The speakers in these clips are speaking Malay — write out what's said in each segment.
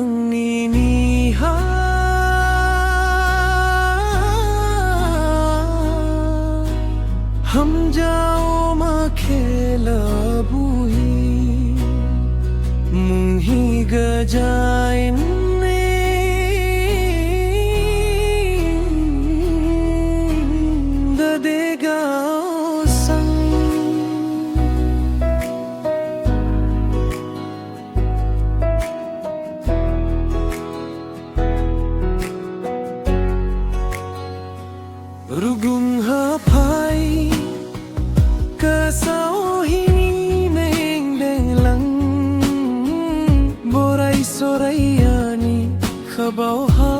niniha हम जाओ makhela buhi munghi gajain dadega sang rugung hapai kasau hining delang borai sorayani khabau ha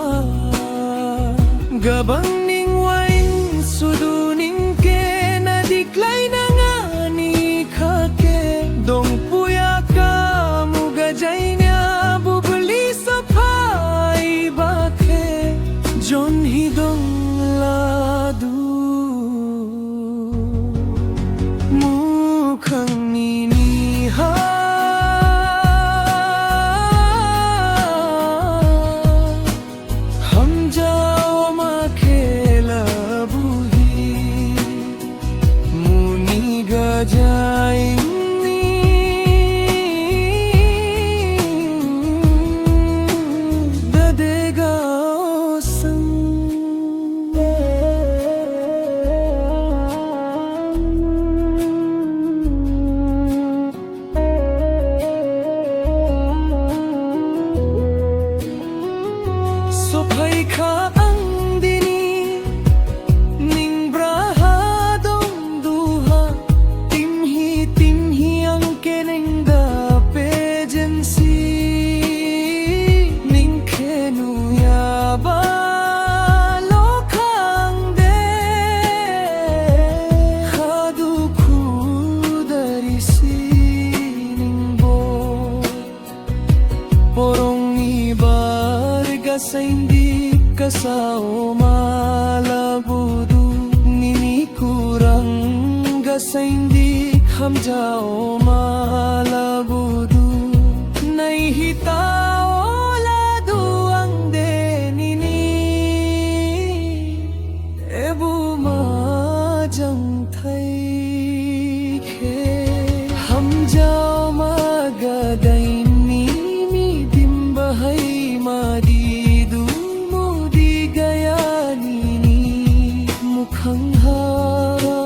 gabang ning wain suduning ke nadiklay nangani khake dong puya ka mugajay nya bubuli sa pai bakhe jon hidong ladu mukhang niniha हम जाओ makhela buhi muni gajain dadega sang Sophai kha ang dini ning braha dong duha timhi ang keneng da pejensi ning khenu ya ba lokhang de khadu khudarisi ning bo porong ibar gasaindi kasao malabudu nini kurang gasaindi ham jao malabudu nai hitao ladu ang de nini ebu majang thai khe ham jao magadai ni mi dimbahai madi mukhang hara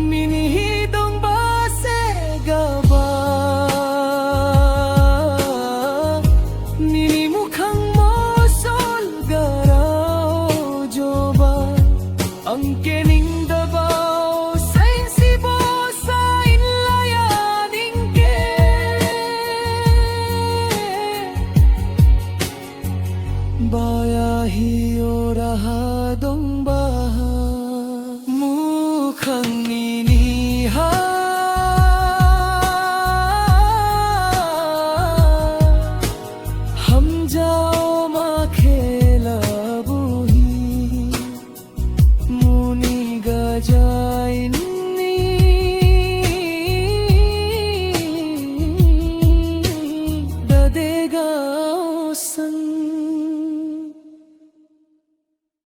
minihidong base gaba nini mukhang mosol garao joba ang kening dabao sain sibo sain layaning ke baya hiyo raha dong baha mukhang niniha हम जाओ makhela buhi muni gajain dadega sang